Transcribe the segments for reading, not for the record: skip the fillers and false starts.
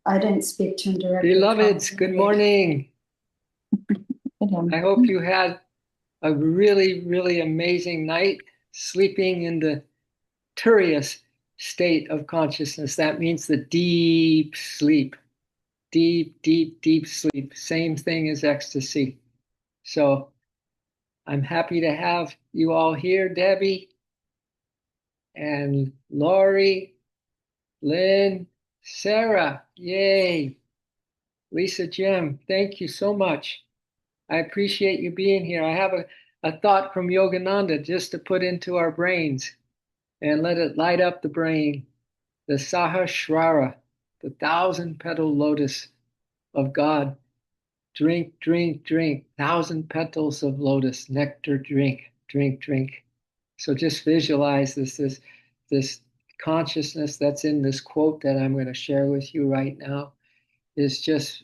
I didn't speak to him directly. Beloveds, good morning. I hope you had a really, really amazing night sleeping in the turious state of consciousness. That means the deep sleep, deep, deep, deep sleep. Same thing as ecstasy. So I'm happy to have you all here, Debbie and Lori, Lynn, Sarah. Yay. Lisa, Jim, thank you so much. I appreciate you being here. I have a thought from Yogananda just to put into our brains and let it light up the brain. The Sahasrara, the thousand petal lotus of God. Drink, drink, drink. Thousand petals of lotus, nectar, drink, drink, drink. So just visualize this consciousness that's in this quote that I'm going to share with you right now is just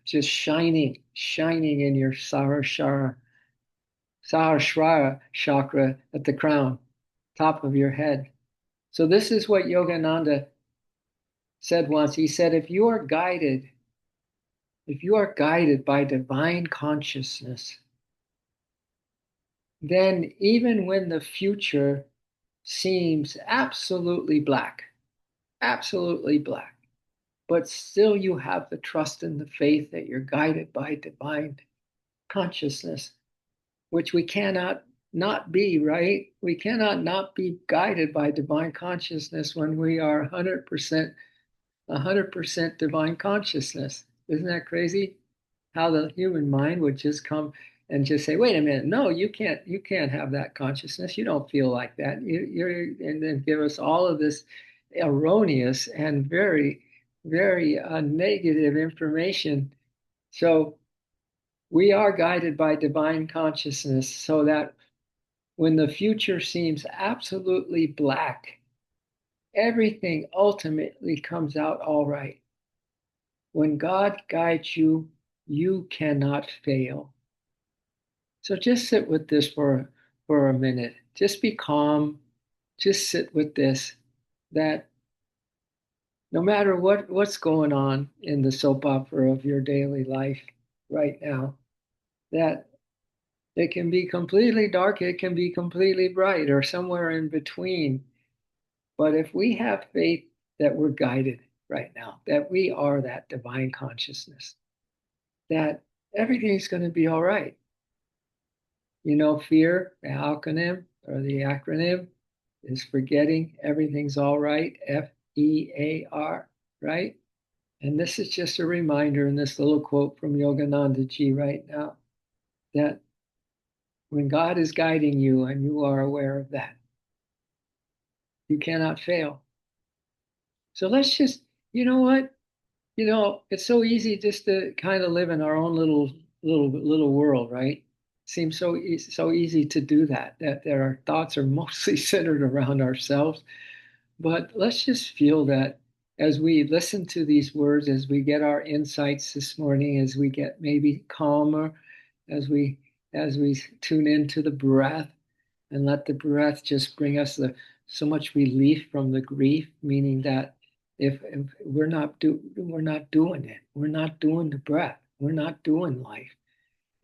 shining in your Sahasrara chakra at the crown, top of your head. So this is what Yogananda said once. He said, if you are guided by divine consciousness, then even when the future seems absolutely black, but still you have the trust and the faith that you're guided by divine consciousness, which we cannot not be, right? We cannot not be guided by divine consciousness when we are 100% divine consciousness. Isn't that crazy? How the human mind would just come and just say, "Wait a minute, no, you can't have that consciousness. You don't feel like that." And then give us all of this erroneous and very, very negative information. So we are guided by divine consciousness, so that when the future seems absolutely black, everything ultimately comes out all right. When God guides you, you cannot fail. So just sit with this for a minute. Just be calm. Just sit with this, that no matter what's going on in the soap opera of your daily life right now, that it can be completely dark, it can be completely bright, or somewhere in between. But if we have faith that we're guided right now, that we are that divine consciousness, that everything's going to be all right. You know, fear, the acronym or the acronym is forgetting everything's all right, FEAR, right? And this is just a reminder in this little quote from Yogananda ji right now that when God is guiding you and you are aware of that, you cannot fail. So let's just, you know what? It's so easy just to kind of live in our own little world, right? Seems so easy to do that, that our thoughts are mostly centered around ourselves. But let's just feel that as we listen to these words, as we get our insights this morning, as we get maybe calmer, as we as we tune into the breath and let the breath just bring us so much relief from the grief, meaning that if we're not doing it, we're not doing the breath, we're not doing life,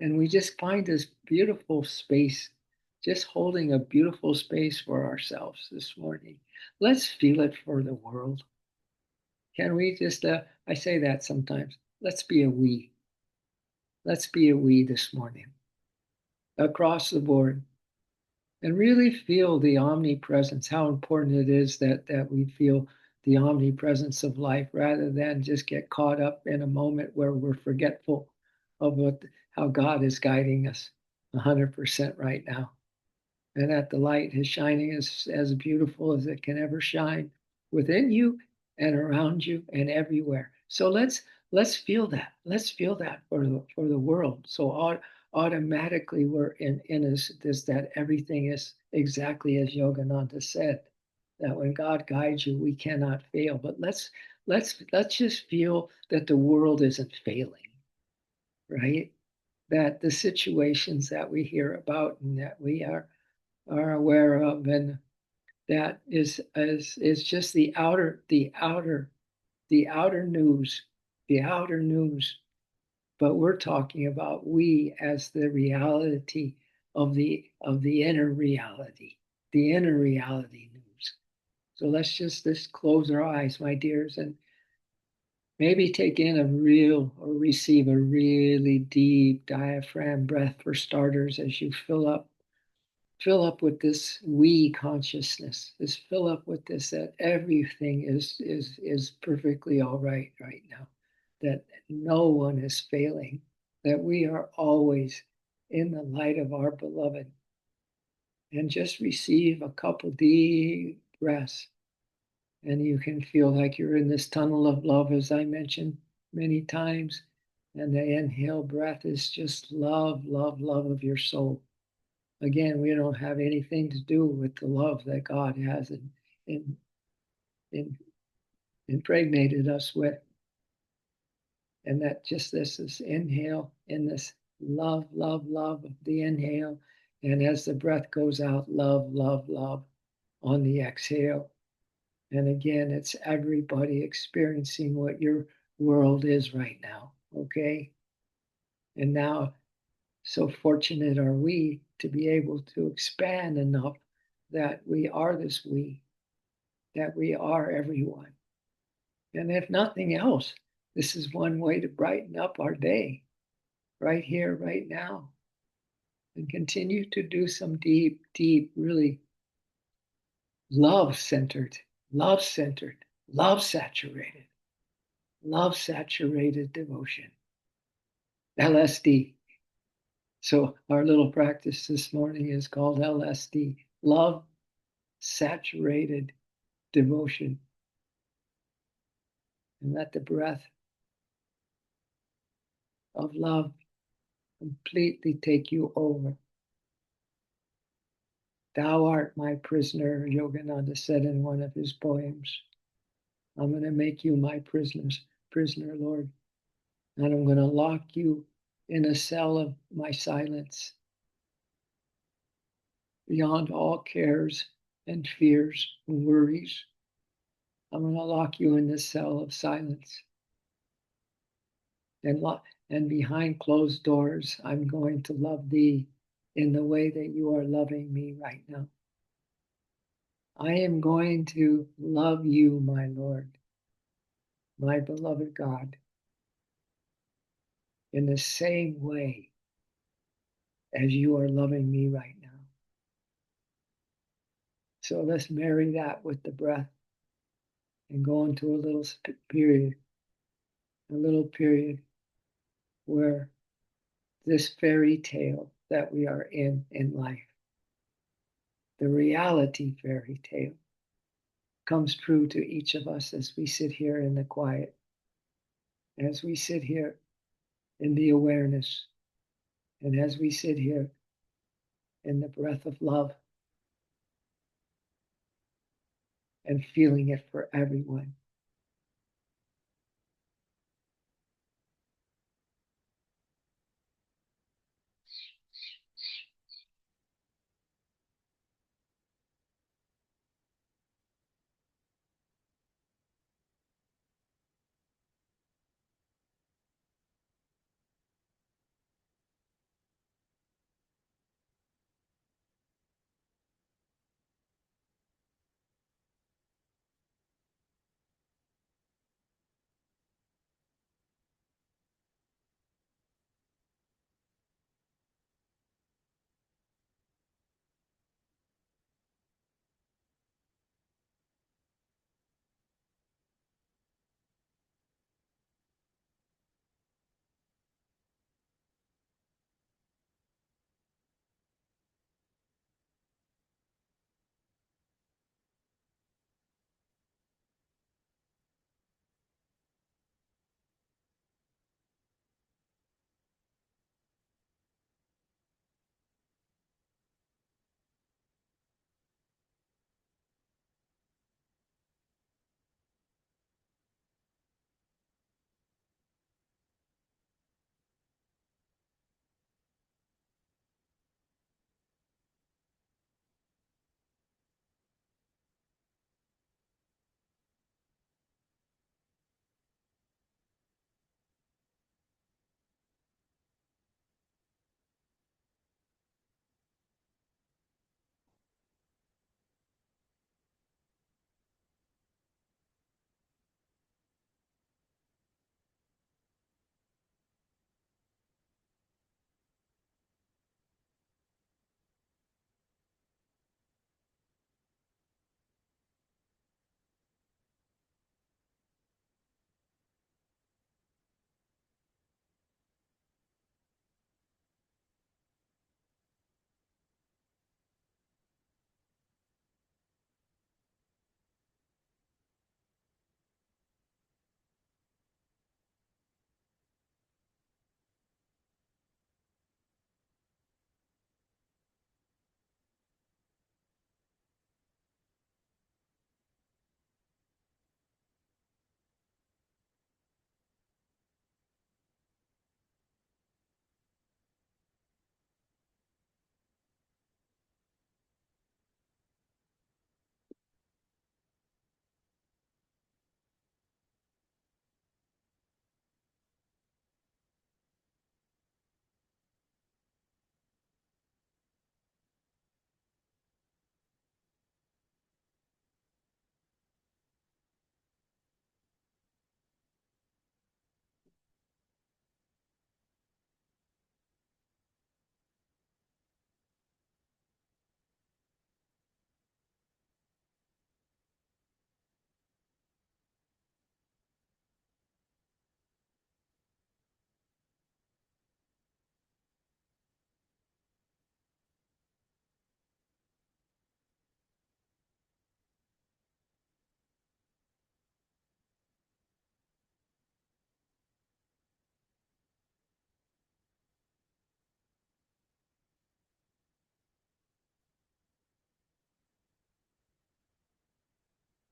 and we just find this beautiful space, just holding a beautiful space for ourselves this morning. Let's feel it for the world. Can we just? I say that sometimes. Let's be a we. Let's be a we this morning across the board and really feel the omnipresence, how important it is that we feel the omnipresence of life rather than just get caught up in a moment where we're forgetful of how God is guiding us 100% right now. And that the light is shining as beautiful as it can ever shine within you and around you and everywhere. So let's feel that. Let's feel that for the world. So automatically we're in this that everything is exactly as Yogananda said. That when God guides you, we cannot fail. But let's just feel that the world isn't failing, right? That the situations that we hear about and that we are aware of, and that is just the outer news, the outer news, but we're talking about we as the reality of the inner reality, the inner reality news. So let's just close our eyes, my dears, and maybe take in a real or receive a really deep diaphragm breath for starters as you fill up with this we consciousness. Just fill up with this that everything is perfectly all right now, that no one is failing, that we are always in the light of our beloved. And just receive a couple deep breaths, and you can feel like you're in this tunnel of love, as I mentioned many times. And the inhale breath is just love, love, love of your soul. Again, we don't have anything to do with the love that God has in, in impregnated us with. And that just this is inhale in this love, love, love of the inhale. And as the breath goes out, love, love, love on the exhale. And again, it's everybody experiencing what your world is right now. Okay. And now, so fortunate are we to be able to expand enough that we are this we, that we are everyone. And if nothing else, this is one way to brighten up our day right here, right now, and continue to do some deep, deep, really love centered, love centered, love saturated devotion. LSD. So our little practice this morning is called LSD, love saturated devotion. And let the breath of love completely take you over. Thou art my prisoner, Yogananda said in one of his poems. I'm going to make you my prisoner, Lord. And I'm going to lock you in a cell of my silence, beyond all cares and fears and worries. I'm going to lock you in this cell of silence. And behind closed doors, I'm going to love thee in the way that you are loving me right now. I am going to love you, my Lord, my beloved God, in the same way as you are loving me right now. So let's marry that with the breath and go into a little period where this fairy tale that we are in life, the reality fairy tale, comes true to each of us as we sit here in the quiet, as we sit here in the awareness, and as we sit here in the breath of love and feeling it for everyone.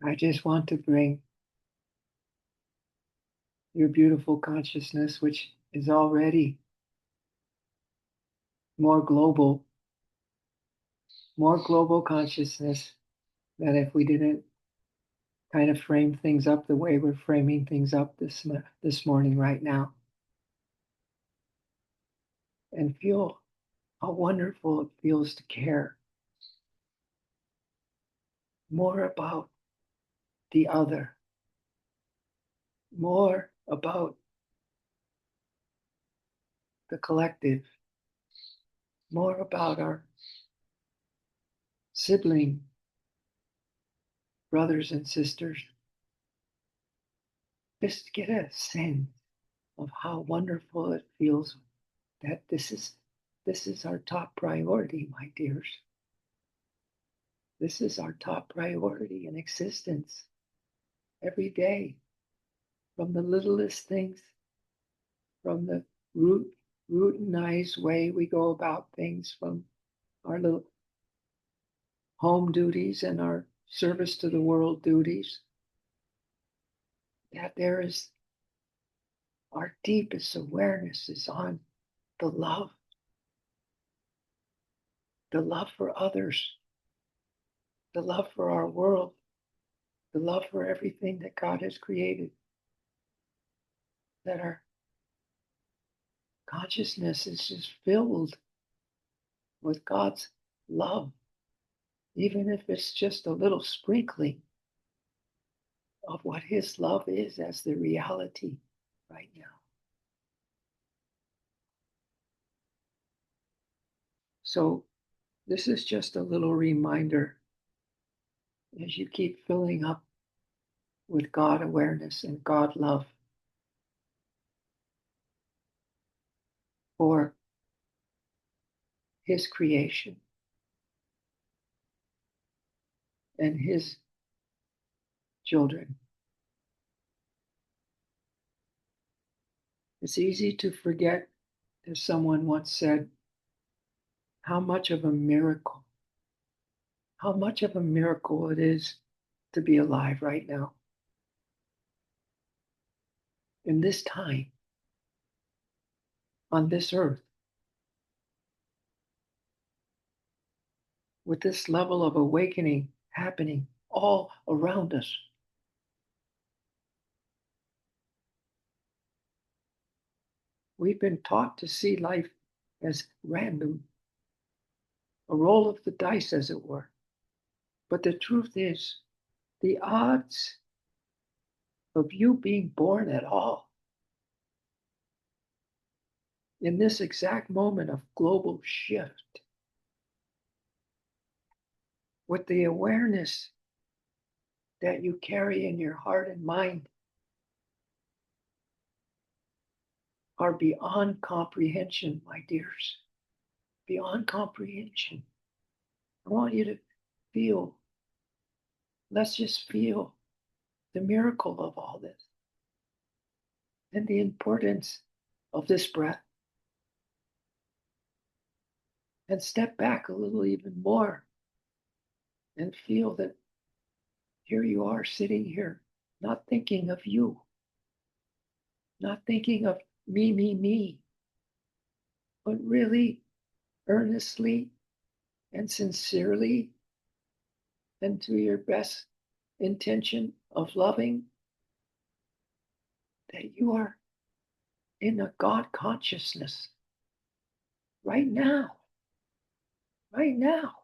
I just want to bring your beautiful consciousness, which is already more global consciousness, that if we didn't kind of frame things up the way we're framing things up this morning right now, and feel how wonderful it feels to care more about the other, more about the collective, more about our sibling brothers and sisters. Just get a sense of how wonderful it feels that this is our top priority, my dears. This is our top priority in existence every day, from the littlest things, from the routinized way we go about things, from our little home duties and our service to the world duties, that there is our deepest awareness is on the love for others, the love for our world, the love for everything that God has created, that our consciousness is just filled with God's love, even if it's just a little sprinkling of what His love is as the reality right now. So, this is just a little reminder as you keep filling up with God awareness and God love for His creation and His children. It's easy to forget, as someone once said, how much of a miracle it is to be alive right now. In this time, on this earth, with this level of awakening happening all around us. We've been taught to see life as random, a roll of the dice, as it were. But the truth is, the odds of you being born at all in this exact moment of global shift, with the awareness that you carry in your heart and mind, are beyond comprehension, my dears. Beyond comprehension. I want you to feel, let's just feel the miracle of all this and the importance of this breath. And step back a little even more and feel that here you are sitting here, not thinking of you, not thinking of me, but really earnestly and sincerely and to your best intention of loving, that you are in a God consciousness right now. Right now.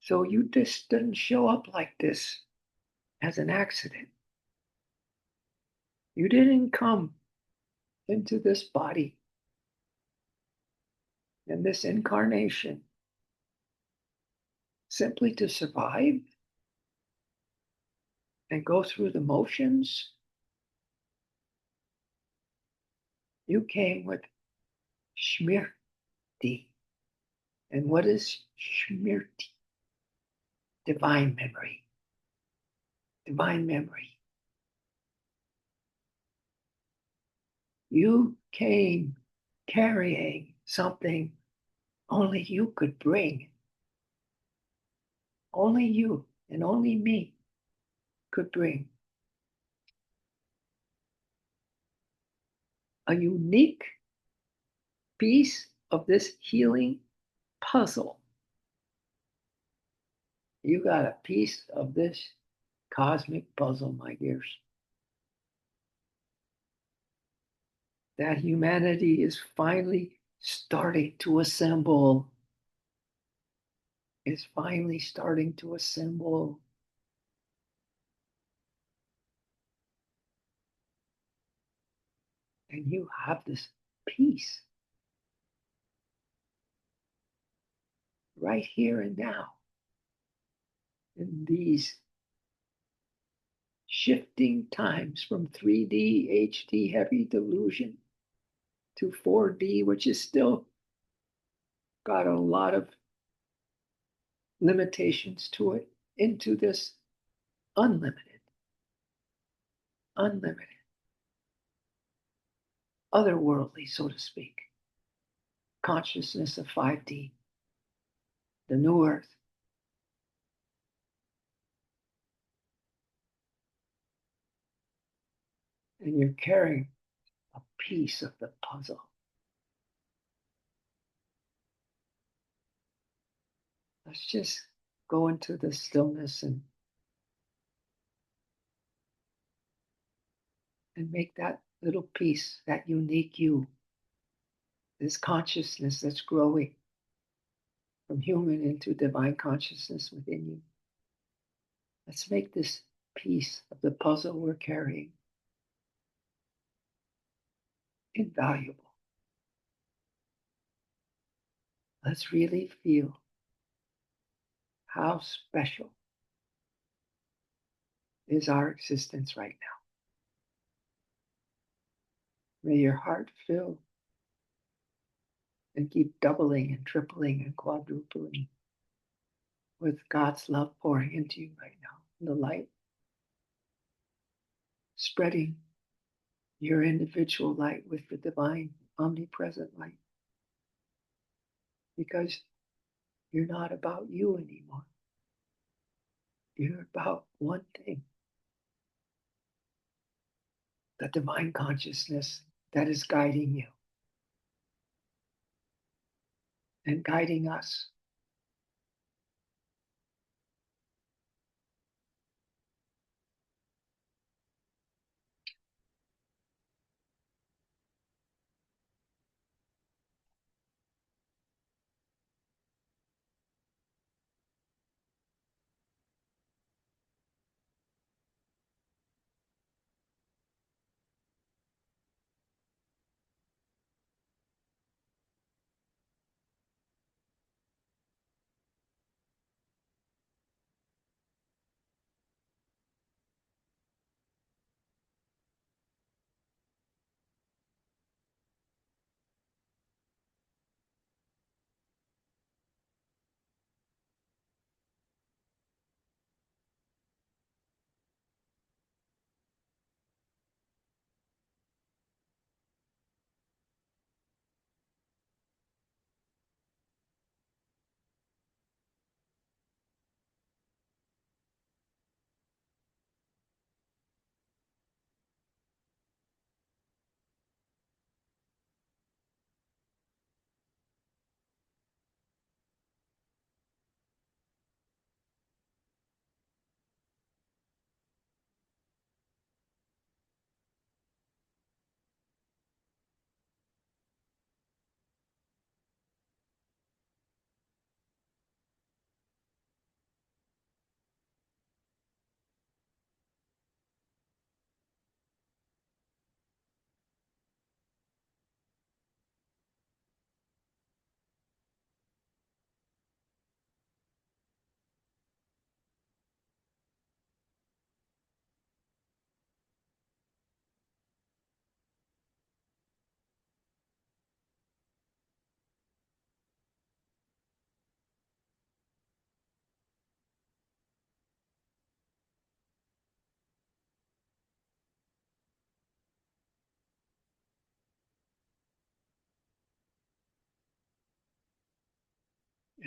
So you just didn't show up like this as an accident. You didn't come into this body in this incarnation simply to survive and go through the motions. You came with Shmirti. And what is Shmirti? Divine memory. Divine memory. You came carrying something only you could bring, only you and only me could bring a unique piece of this healing puzzle. You got a piece of this cosmic puzzle, my dears, that humanity is finally starting to assemble, is finally starting to assemble. And you have this piece right here and now in these shifting times from 3D HD heavy delusion to 4D, which is still got a lot of limitations to it, into this unlimited, unlimited, otherworldly, so to speak, consciousness of 5D, the new earth. And you're carrying a piece of the puzzle. Let's just go into the stillness and make that little piece, that unique you, this consciousness that's growing from human into divine consciousness within you. Let's make this piece of the puzzle we're carrying invaluable. Let's really feel how special is our existence right now. May your heart fill and keep doubling and tripling and quadrupling with God's love pouring into you right now. The light spreading your individual light with the divine omnipresent light. Because you're not about you anymore. You're about one thing, the divine consciousness that is guiding you and guiding us.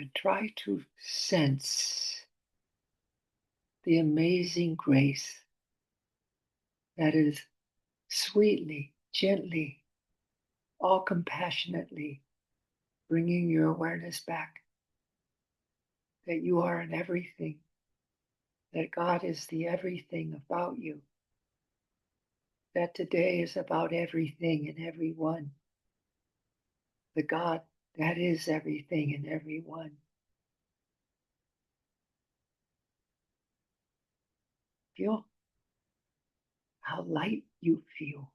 and try to sense the amazing grace that is sweetly, gently, all compassionately bringing your awareness back that you are in everything, that God is the everything about you, that today is about everything and everyone, the God that is everything and everyone. Feel how light you feel,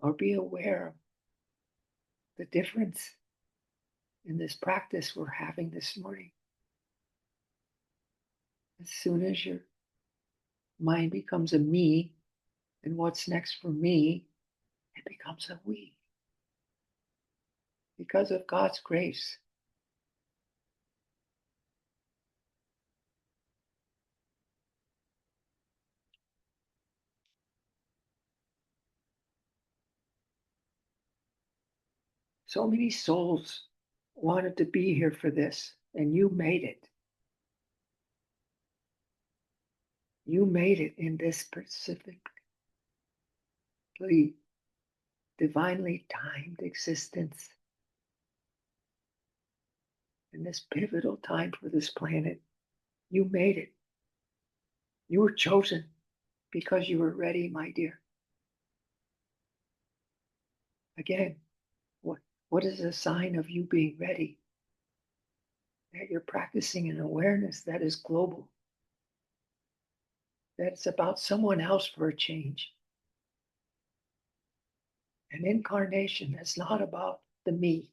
or be aware of the difference in this practice we're having this morning. As soon as your mind becomes a me, and what's next for me, it becomes a we. Because of God's grace. So many souls wanted to be here for this, and you made it. You made it in this specifically divinely timed existence. In this pivotal time for this planet, you made it. You were chosen because you were ready, my dear. Again, what is a sign of you being ready? That you're practicing an awareness that is global. That it's about someone else for a change. An incarnation that's not about the me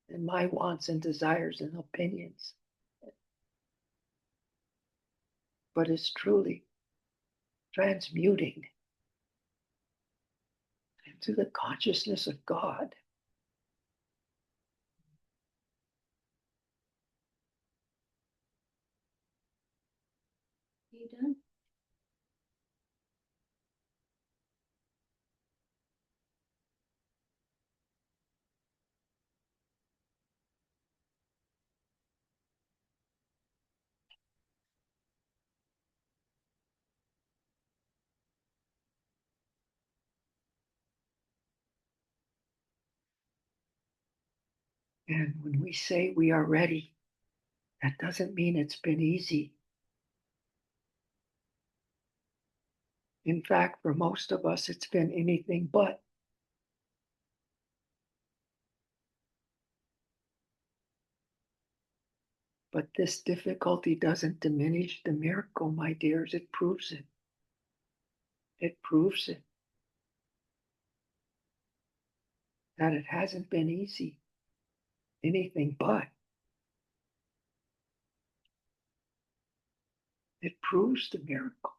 and my wants and desires and opinions, but is truly transmuting into the consciousness of God. You done? And when we say we are ready, that doesn't mean it's been easy. In fact, for most of us, it's been anything but. But this difficulty doesn't diminish the miracle, my dears. It proves it. It proves it. That it hasn't been easy. Anything but. It proves the miracle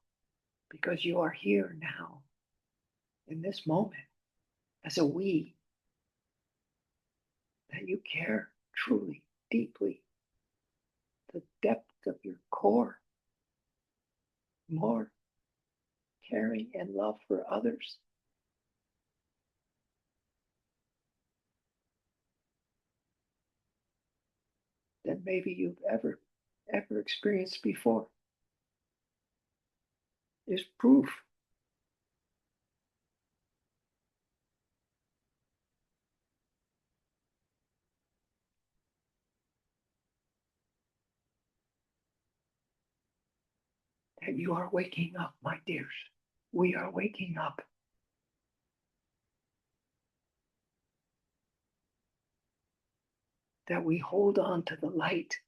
because you are here now in this moment as a we, that you care truly, deeply, the depth of your core, more caring and love for others than maybe you've ever experienced before, is proof that you are waking up, my dears. We are waking up. That we hold on to the light.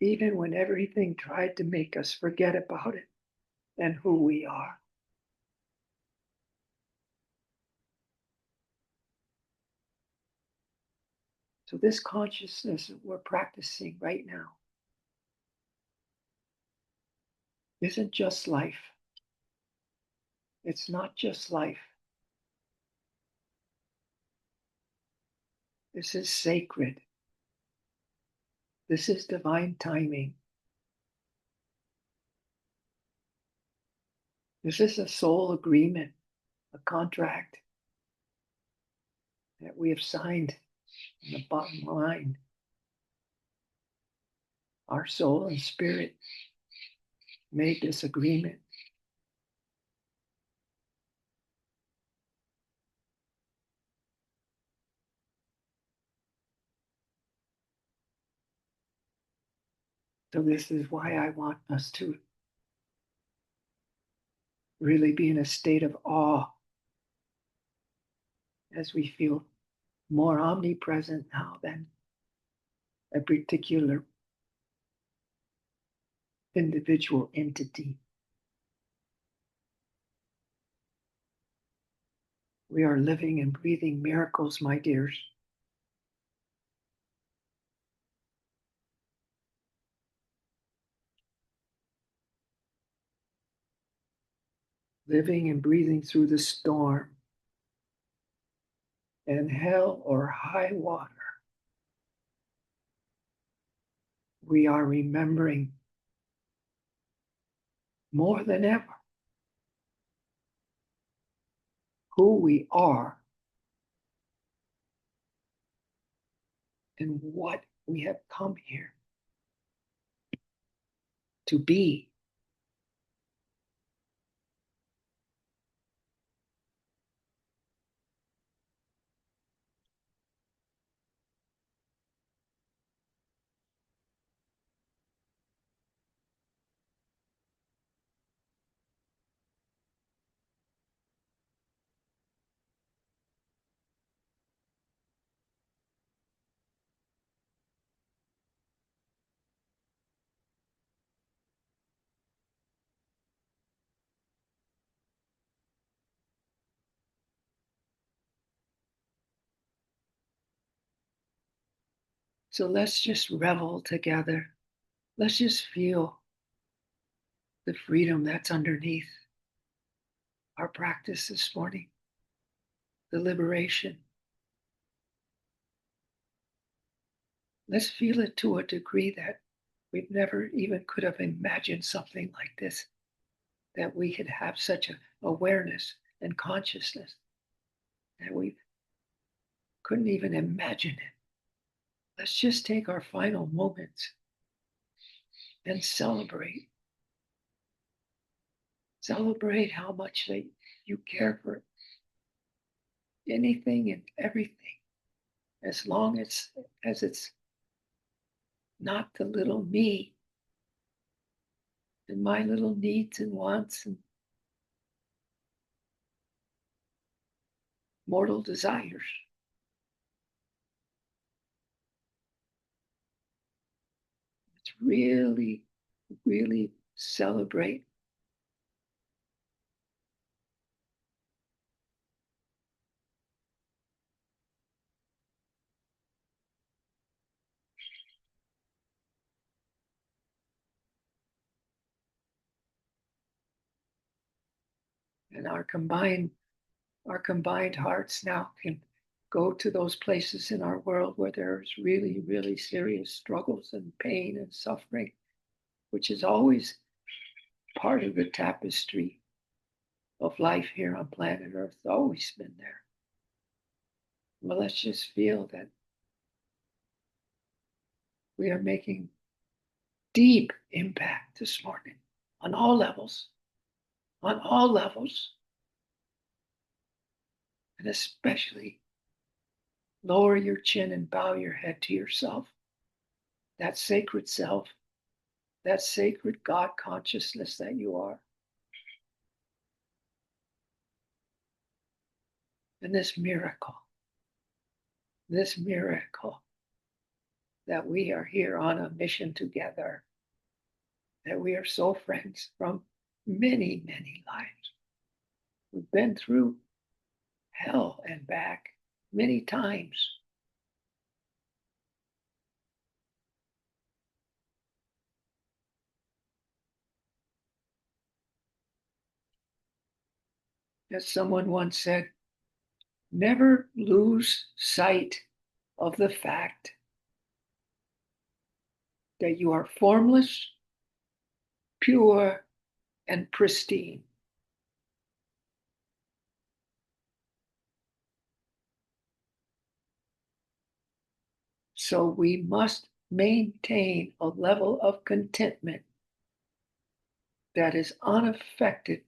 Even when everything tried to make us forget about it and who we are. So this consciousness that we're practicing right now isn't just life. It's not just life. This is sacred. This is divine timing. This is a soul agreement, a contract. that we have signed in the bottom line. Our soul and spirit made this agreement. So this is why I want us to really be in a state of awe as we feel more omnipresent now than a particular individual entity. We are living and breathing miracles, my dears. Living and breathing through the storm and hell or high water. We are remembering more than ever who we are and what we have come here to be. So let's just revel together. Let's just feel the freedom that's underneath our practice this morning, the liberation. Let's feel it to a degree that we've never even could have imagined something like this, that we could have such an awareness and consciousness that we couldn't even imagine it. Let's just take our final moments and celebrate. Celebrate how much that you care for anything and everything, as long as it's not the little me and my little needs and wants and mortal desires. Let's really, really celebrate and our combined hearts now can go to those places in our world where there's really, really serious struggles and pain and suffering, which is always part of the tapestry of life here on planet Earth. It's always been there. Well, let's just feel that we are making deep impact this morning on all levels, on all levels, and especially lower your chin and bow your head to yourself, that sacred self, that sacred God consciousness that you are. And this miracle that we are here on a mission together, that we are soul friends from many, many lives. We've been through hell and back many times. As someone once said, never lose sight of the fact that you are formless, pure, and pristine. So we must maintain a level of contentment that is unaffected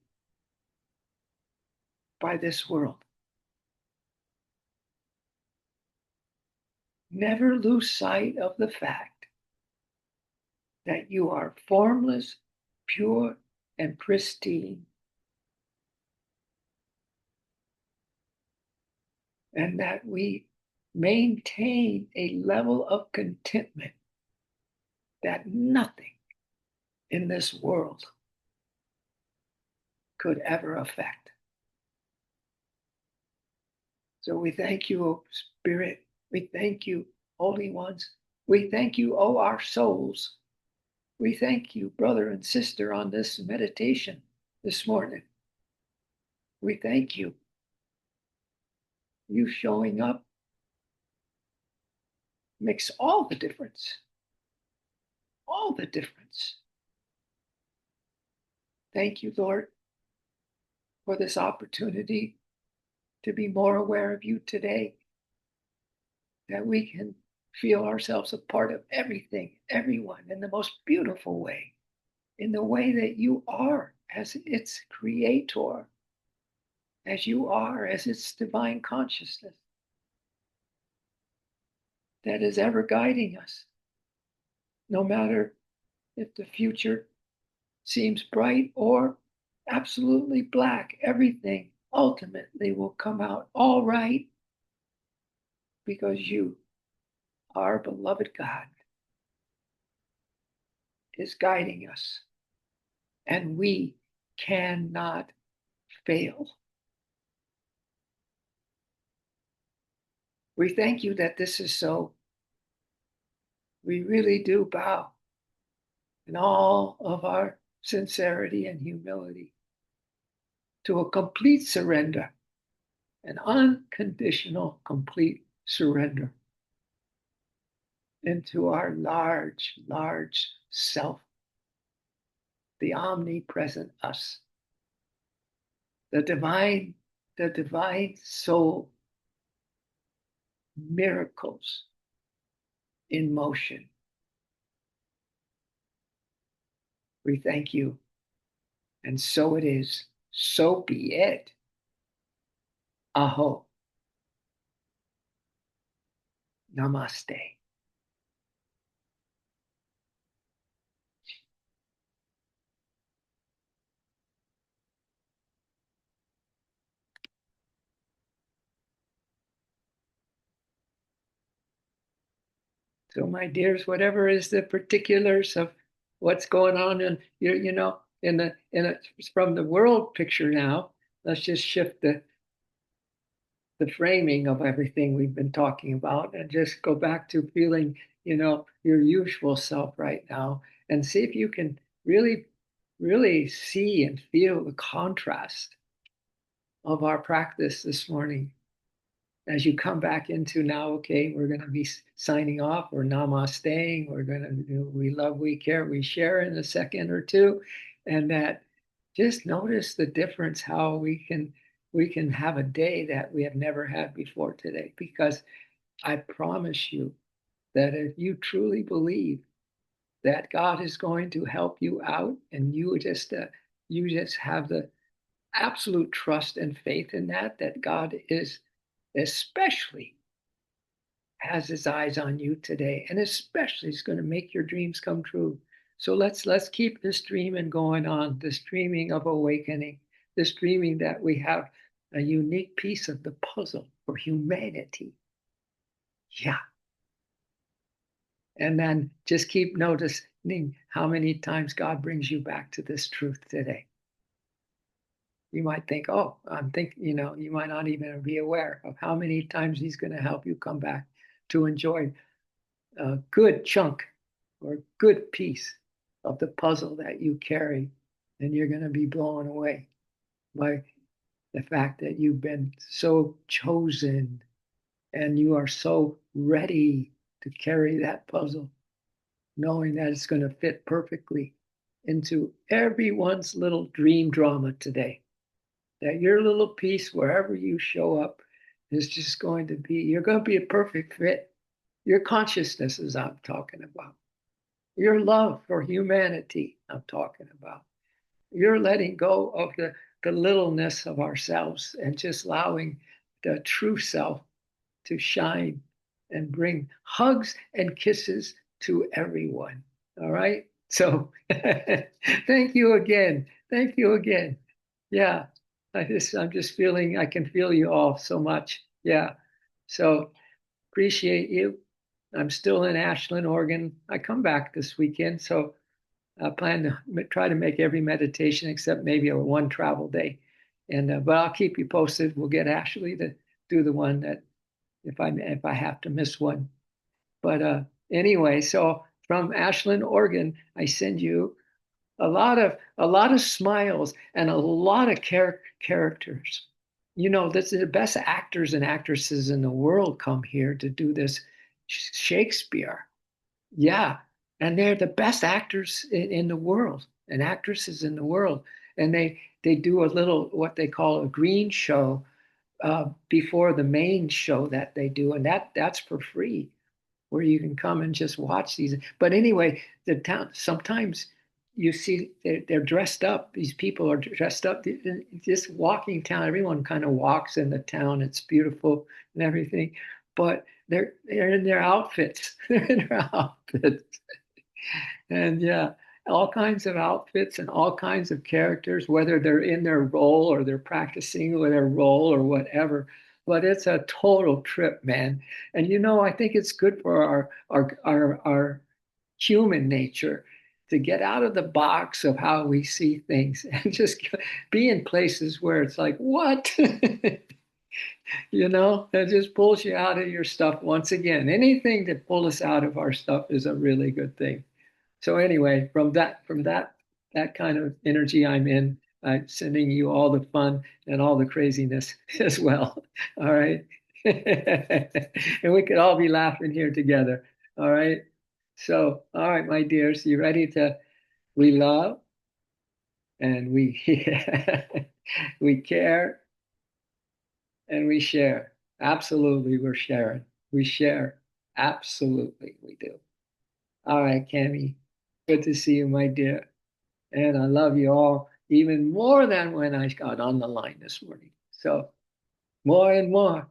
by this world. Never lose sight of the fact that you are formless, pure, and pristine, and that we maintain a level of contentment that nothing in this world could ever affect. So we thank you, O Spirit. We thank you, Holy Ones. We thank you, O our souls. We thank you, brother and sister, on this meditation this morning. We thank you. You showing up makes all the difference. All the difference. Thank you, Lord, for this opportunity to be more aware of you today, that we can feel ourselves a part of everything, everyone, in the most beautiful way, in the way that you are as its creator, as you are as its divine consciousness that is ever guiding us. No matter if the future seems bright or absolutely black, everything ultimately will come out all right because you, our beloved God, is guiding us, and we cannot fail. We thank you that this is so. We really do bow in all of our sincerity and humility to a complete surrender, an unconditional, complete surrender into our large, large self, the omnipresent us, the divine soul, miracles in motion. We thank you, and so it is, so be it. Aho. Namaste. So, my dears, whatever is the particulars of what's going on in from the world picture now, let's just shift the framing of everything we've been talking about and just go back to feeling, your usual self right now, and see if you can really, really see and feel the contrast of our practice this morning as you come back into now. Okay, we're going to be signing off, or namasteing. We're going to do we love, we care, we share in a second or two, and that just notice the difference, how we can have a day that we have never had before today. Because I promise you that if you truly believe that God is going to help you out, and you just have the absolute trust and faith in that God is especially has his eyes on you today, and especially is going to make your dreams come true. So let's keep this dreaming going on, this dreaming of awakening, this dreaming that we have a unique piece of the puzzle for humanity. Yeah. And then just keep noticing how many times God brings you back to this truth today. You might think, oh, you might not even be aware of how many times he's going to help you come back to enjoy a good chunk or good piece of the puzzle that you carry. And you're going to be blown away by the fact that you've been so chosen and you are so ready to carry that puzzle, knowing that it's going to fit perfectly into everyone's little dream drama today. That your little piece, wherever you show up, is just going to be, you're going to be a perfect fit. Your consciousnesses I'm talking about. Your love for humanity I'm talking about. You're letting go of the littleness of ourselves and just allowing the true self to shine and bring hugs and kisses to everyone. All right. So thank you again. Thank you again. Yeah. I'm just feeling, I can feel you all so much. Yeah. So appreciate you. I'm still in Ashland, Oregon. I come back this weekend. So I plan to try to make every meditation except maybe a one travel day. And but I'll keep you posted. We'll get Ashley to do the one that if I have to miss one. But anyway, so from Ashland, Oregon, I send you a lot of smiles and a lot of characters. You know, this is the best actors and actresses in the world come here to do this Shakespeare. Yeah, and they're the best actors in the world and actresses in the world. And they do a little what they call a green show before the main show that they do, and that's for free, where you can come and just watch these. But anyway, the town sometimes you see they're dressed up. These people are dressed up. Just walking town, everyone kind of walks in the town. It's beautiful and everything, but they're in their outfits. They're in their outfits. And yeah, all kinds of outfits and all kinds of characters, whether they're in their role or they're practicing with their role or whatever. But it's a total trip, man. And you know, I think it's good for our human nature to get out of the box of how we see things and just be in places where it's like, what? You know, that just pulls you out of your stuff once again. Anything that pulls us out of our stuff is a really good thing. So anyway, that kind of energy I'm in, I'm sending you all the fun and all the craziness as well. All right. And we could all be laughing here together. All right. So, all right, my dears, you ready to we love and we we care and we share. Absolutely, we're sharing. We share. Absolutely, we do. All right, Cami. Good to see you, my dear. And I love you all even more than when I got on the line this morning. So more and more.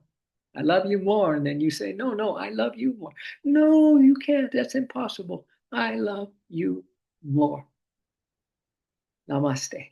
I love you more. And then you say, no, no, I love you more. No, you can't. That's impossible. I love you more. Namaste.